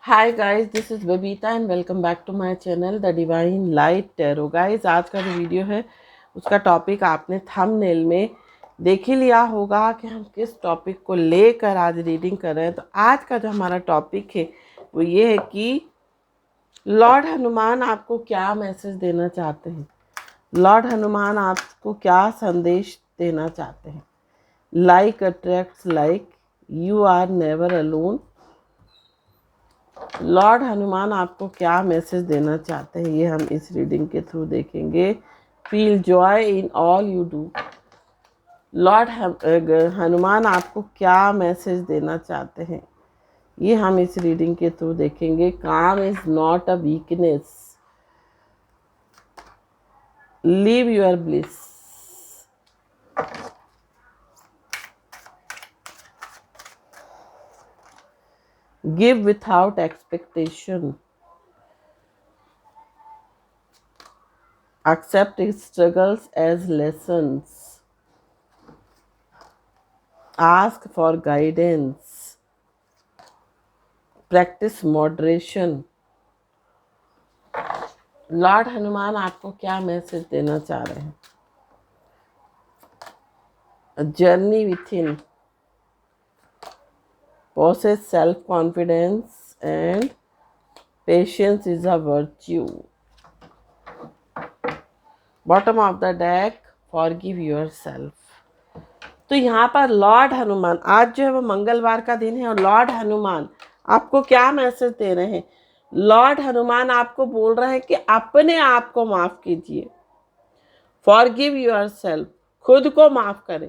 Hi guys, this is Babita and welcome back to my channel the divine light tarot. Guys, आज का जो video है उसका topic आपने थंबनेल में देख ही लिया होगा कि हम किस टॉपिक को लेकर आज रीडिंग कर रहे हैं। तो आज का जो हमारा टॉपिक है वो ये है कि लॉर्ड हनुमान आपको क्या मैसेज देना चाहते हैं। लॉर्ड हनुमान आपको क्या संदेश देना चाहते हैं। Like attracts like, you are never alone. Lord Hanuman आपको क्या मैसेज देना चाहते हैं ये हम इस रीडिंग के थ्रू देखेंगे। Feel joy in all you do. Lord Hanuman आपको क्या मैसेज देना चाहते हैं ये हम इस रीडिंग के थ्रू देखेंगे। काम is not a weakness, leave your bliss. Give without expectation, accept his struggles as lessons, ask for guidance, practice moderation। Lord Hanuman आपको क्या मैसेज देना चाह रहे हैं। Journey with in, possess self confidence and patience is a virtue। Bottom of the deck, forgive yourself. तो यहाँ पर Lord Hanuman, आज जो है वो मंगलवार का दिन है और लॉर्ड हनुमान आपको क्या मैसेज दे रहे हैं। लॉर्ड हनुमान आपको बोल रहे हैं कि अपने आप को माफ कीजिए। फॉरगिव योरसेल्फ, खुद को माफ करें।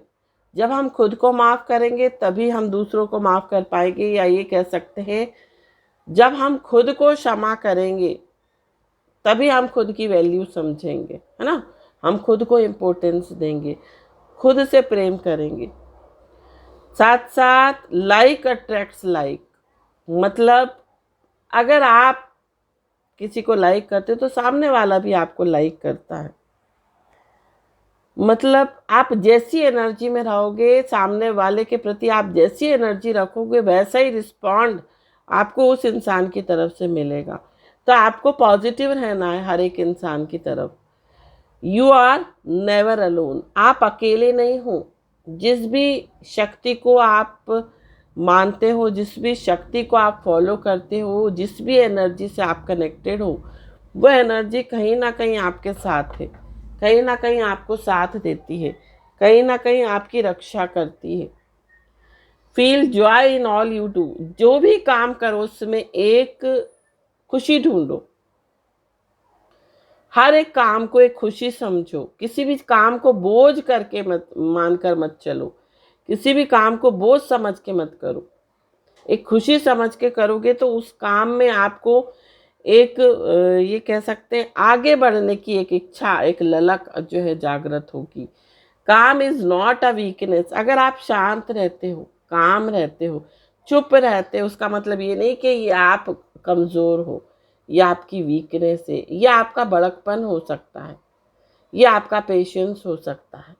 जब हम खुद को माफ करेंगे तभी हम दूसरों को माफ कर पाएंगे, या ये कह सकते हैं जब हम खुद को क्षमा करेंगे तभी हम खुद की वैल्यू समझेंगे, है ना। हम खुद को इम्पोर्टेंस देंगे, खुद से प्रेम करेंगे। साथ साथ लाइक अट्रैक्ट्स लाइक, मतलब अगर आप किसी को लाइक करते तो सामने वाला भी आपको लाइक करता है। मतलब आप जैसी एनर्जी में रहोगे, सामने वाले के प्रति आप जैसी एनर्जी रखोगे वैसा ही रिस्पॉन्ड आपको उस इंसान की तरफ से मिलेगा। तो आपको पॉजिटिव रहना है हर एक इंसान की तरफ। यू आर नेवर अलोन, आप अकेले नहीं हो। जिस भी शक्ति को आप मानते हो, जिस भी शक्ति को आप फॉलो करते हो, जिस भी एनर्जी से आप कनेक्टेड हो, वो एनर्जी कहीं ना कहीं आपके साथ है, कहीं ना कहीं आपको साथ देती है, कहीं ना कहीं आपकी रक्षा करती है। Feel joy in all you do, जो भी काम करो उसमें एक खुशी ढूंढो। हर एक काम को एक खुशी समझो। किसी भी काम को बोझ करके मत मानकर मत चलो, किसी भी काम को बोझ समझ के मत करो। एक खुशी समझ के करोगे तो उस काम में आपको एक ये कह सकते हैं आगे बढ़ने की एक इच्छा, एक ललक जो है जागृत होगी। काम इज नॉट अ वीकनेस। अगर आप शांत रहते हो, काम रहते हो, चुप रहते हो, उसका मतलब ये नहीं कि ये आप कमज़ोर हो, ये आपकी वीकनेस है, ये आपका बड़कपन हो सकता है, ये आपका पेशेंस हो सकता है।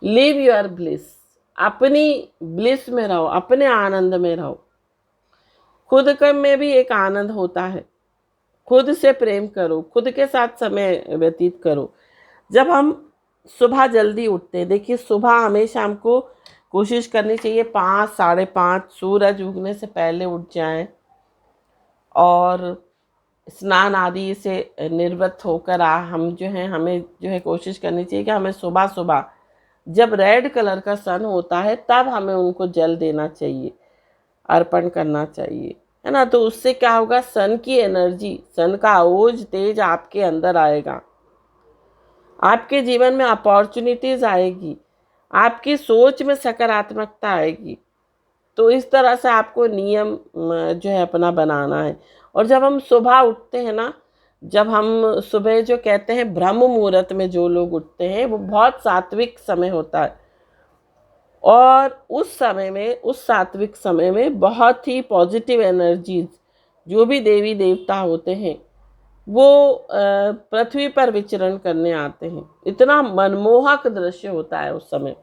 लिव योर ब्लिस, अपनी ब्लिस में रहो, अपने आनंद में रहो। खुद के में भी एक आनंद होता है। खुद से प्रेम करो, खुद के साथ समय व्यतीत करो। जब हम सुबह जल्दी उठते हैं, देखिए सुबह हमेशा हमको कोशिश करनी चाहिए 5, 5:30 सूरज उगने से पहले उठ जाएं और स्नान आदि से निर्वृत्त होकर हम जो है हमें जो है कोशिश करनी चाहिए कि हमें सुबह सुबह जब रेड कलर का सन होता है तब हमें उनको जल देना चाहिए, अर्पण करना चाहिए, है ना। तो उससे क्या होगा, सन की एनर्जी, सन का ओज तेज आपके अंदर आएगा, आपके जीवन में अपॉर्चुनिटीज आएगी, आपकी सोच में सकारात्मकता आएगी। तो इस तरह से आपको नियम जो है अपना बनाना है। और जब हम सुबह उठते हैं ना, जब हम सुबह जो कहते हैं ब्रह्म मुहूर्त में जो लोग उठते हैं वो बहुत सात्विक समय होता है, और उस समय में, उस सात्विक समय में बहुत ही पॉजिटिव एनर्जीज, जो भी देवी देवता होते हैं वो पृथ्वी पर विचरण करने आते हैं। इतना मनमोहक दृश्य होता है उस समय।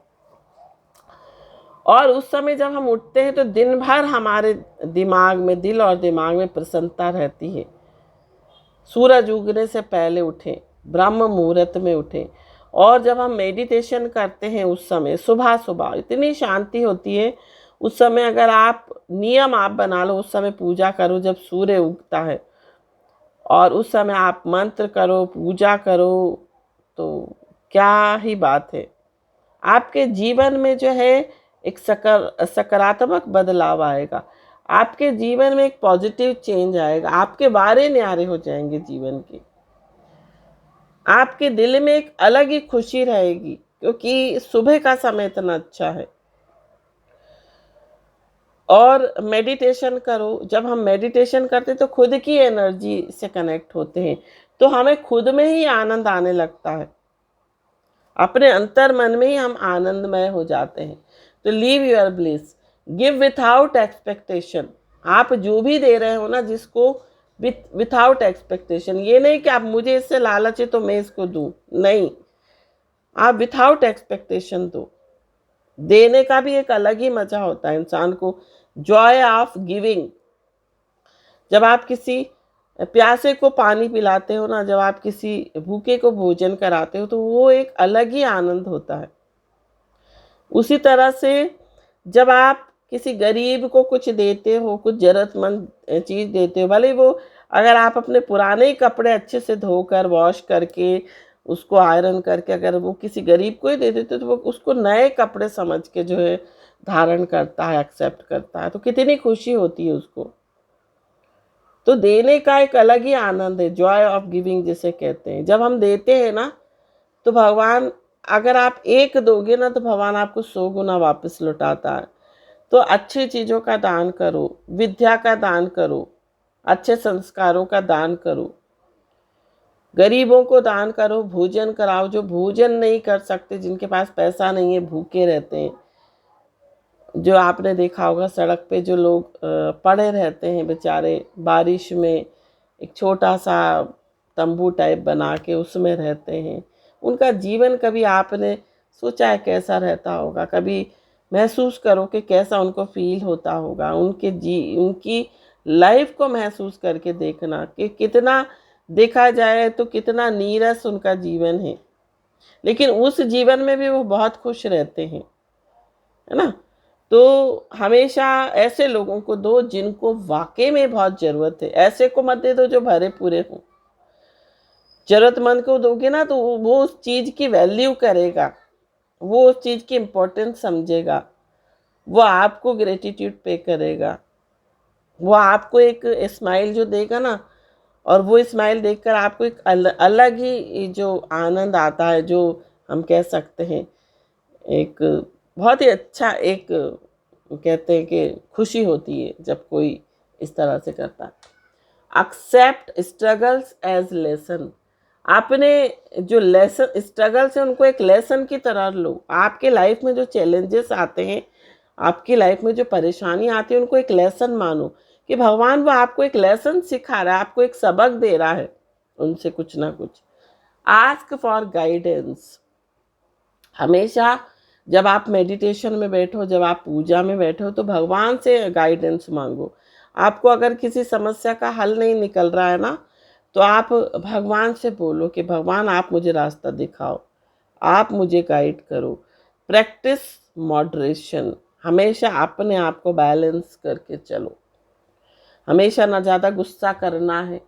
और उस समय जब हम उठते हैं तो दिन भर हमारे दिमाग में, दिल और दिमाग में प्रसन्नता रहती है। सूरज उगने से पहले उठें, ब्रह्म मुहूर्त में उठें। और जब हम मेडिटेशन करते हैं उस समय सुबह सुबह इतनी शांति होती है। उस समय अगर आप नियम आप बना लो, उस समय पूजा करो जब सूर्य उगता है, और उस समय आप मंत्र करो, पूजा करो, तो क्या ही बात है। आपके जीवन में जो है एक सकारात्मक बदलाव आएगा। आपके जीवन में एक पॉजिटिव चेंज आएगा। आपके बारे न्यारे हो जाएंगे जीवन के। आपके दिल में एक अलग ही खुशी रहेगी, क्योंकि सुबह का समय इतना अच्छा है। और मेडिटेशन करो। जब हम मेडिटेशन करते तो खुद की एनर्जी से कनेक्ट होते हैं, तो हमें खुद में ही आनंद आने लगता है। अपने अंतर मन में ही हम आनंदमय हो जाते हैं। तो leave your bliss, give without expectation. आप जो भी दे रहे हो ना जिसको, विथआउट एक्सपेक्टेशन। ये नहीं कि आप मुझे इससे लालच है तो मैं इसको दूं, नहीं, आप विथआउट एक्सपेक्टेशन दो। देने का भी एक अलग ही मजा होता है इंसान को, जॉय ऑफ गिविंग। जब आप किसी प्यासे को पानी पिलाते हो ना, जब आप किसी भूखे को भोजन कराते हो, तो वो एक अलग ही आनंद होता है। उसी तरह से जब आप किसी गरीब को कुछ देते हो, कुछ जरूरतमंद चीज़ देते हो, भले वो, अगर आप अपने पुराने कपड़े अच्छे से धोकर वॉश करके उसको आयरन करके अगर वो किसी गरीब को ही दे देते, तो वो उसको नए कपड़े समझ के जो है धारण करता है, एक्सेप्ट करता है, तो कितनी खुशी होती है उसको। तो देने का एक अलग ही आनंद है, जॉय ऑफ गिविंग जिसे कहते हैं। जब हम देते हैं ना, तो भगवान, अगर आप एक दोगे ना तो भगवान आपको 100 गुना वापस लौटाता है। तो अच्छी चीज़ों का दान करो, विद्या का दान करो, अच्छे संस्कारों का दान करो, गरीबों को दान करो, भोजन कराओ। जो भोजन नहीं कर सकते, जिनके पास पैसा नहीं है, भूखे रहते हैं, जो आपने देखा होगा सड़क पे जो लोग पड़े रहते हैं बेचारे, बारिश में एक छोटा सा तंबू टाइप बना के उसमें रहते हैं, उनका जीवन कभी आपने सोचा है कैसा रहता होगा? कभी महसूस करो कि कैसा उनको फील होता होगा। उनकी लाइफ को महसूस करके देखना कि कितना, देखा जाए तो कितना नीरस उनका जीवन है, लेकिन उस जीवन में भी वो बहुत खुश रहते हैं, है ना। तो हमेशा ऐसे लोगों को दो जिनको वाकई में बहुत ज़रूरत है। ऐसे को मत दे दो जो भरे पूरे हों। ज़रूरतमंद को दोगे ना तो वो उस चीज़ की वैल्यू करेगा, वो उस चीज़ की इम्पोर्टेंस समझेगा, वो आपको ग्रेटिट्यूड पे करेगा, वो आपको एक स्माइल जो देगा ना, और वो स्माइल देखकर आपको एक अलग ही जो आनंद आता है, जो हम कह सकते हैं एक बहुत ही अच्छा, एक कहते हैं कि खुशी होती है जब कोई इस तरह से करता है। Accept struggles as lesson. आपने जो लेसन, स्ट्रगल से उनको एक लेसन की तरह लो। आपके लाइफ में जो चैलेंजेस आते हैं, आपकी लाइफ में जो परेशानी आती है, उनको एक लेसन मानो कि भगवान वो आपको एक लेसन सिखा रहा है, आपको एक सबक दे रहा है उनसे कुछ ना कुछ। Ask for guidance. हमेशा जब आप मेडिटेशन में बैठो, जब आप पूजा में बैठो, तो भगवान से गाइडेंस मांगो। आपको अगर किसी समस्या का हल नहीं निकल रहा है ना, तो आप भगवान से बोलो कि भगवान आप मुझे रास्ता दिखाओ, आप मुझे गाइड करो। Practice moderation. हमेशा अपने आप को बैलेंस करके चलो। हमेशा ना ज़्यादा गुस्सा करना है,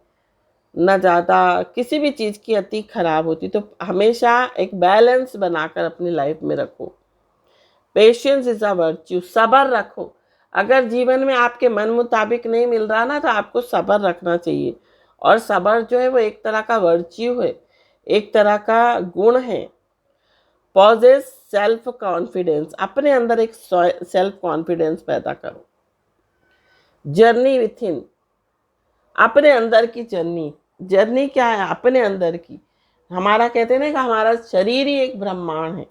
ना ज़्यादा किसी भी चीज़ की अति खराब होती, तो हमेशा एक बैलेंस बनाकर अपनी लाइफ में रखो। Patience is a virtue. सब्र रखो। अगर जीवन में आपके मन मुताबिक नहीं मिल रहा ना, तो आपको सब्र रखना चाहिए। और सब्र जो है वो एक तरह का वर्च्यू है, एक तरह का गुण है। Possess self confidence. अपने अंदर एक सेल्फ कॉन्फिडेंस पैदा करो। Journey within. अपने अंदर की जर्नी। जर्नी क्या है? अपने अंदर की। हमारा कहते हैं ना कि हमारा शरीर ही एक ब्रह्मांड है,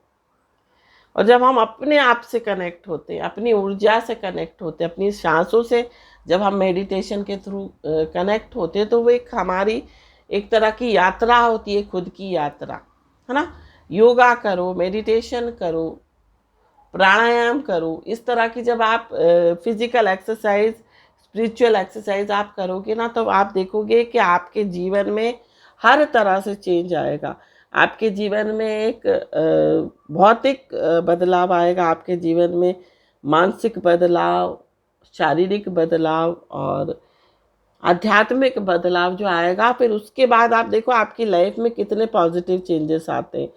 और जब हम अपने आप से कनेक्ट होते हैं, अपनी ऊर्जा से कनेक्ट होते हैं, अपनी सांसों से जब हम मेडिटेशन के थ्रू कनेक्ट होते हैं, तो वो एक हमारी एक तरह की यात्रा होती है, खुद की यात्रा, है ना। योगा करो, मेडिटेशन करो, प्राणायाम करो। इस तरह की जब आप फिजिकल एक्सरसाइज, स्पिरिचुअल एक्सरसाइज आप करोगे ना, तो आप देखोगे कि आपके जीवन में हर तरह से चेंज आएगा। आपके जीवन में एक भौतिक बदलाव आएगा, आपके जीवन में मानसिक बदलाव, शारीरिक बदलाव और आध्यात्मिक बदलाव जो आएगा। फिर उसके बाद आप देखो आपकी लाइफ में कितने पॉजिटिव चेंजेस आते हैं।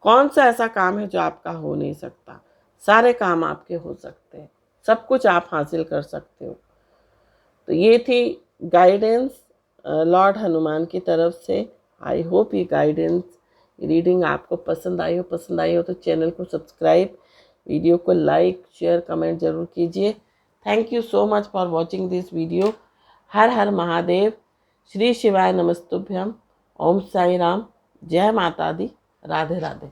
कौन सा ऐसा काम है जो आपका हो नहीं सकता? सारे काम आपके हो सकते हैं, सब कुछ आप हासिल कर सकते हो। तो ये थी गाइडेंस लॉर्ड हनुमान की तरफ से। आई होप ये गाइडेंस रीडिंग आपको पसंद आई हो तो चैनल को सब्सक्राइब, वीडियो को लाइक शेयर कमेंट जरूर कीजिए। Thank you so much for watching this video. हर हर महादेव। श्री शिवाय नमस्तुभ्यम। ओम साई राम। जय माता दी। राधे राधे।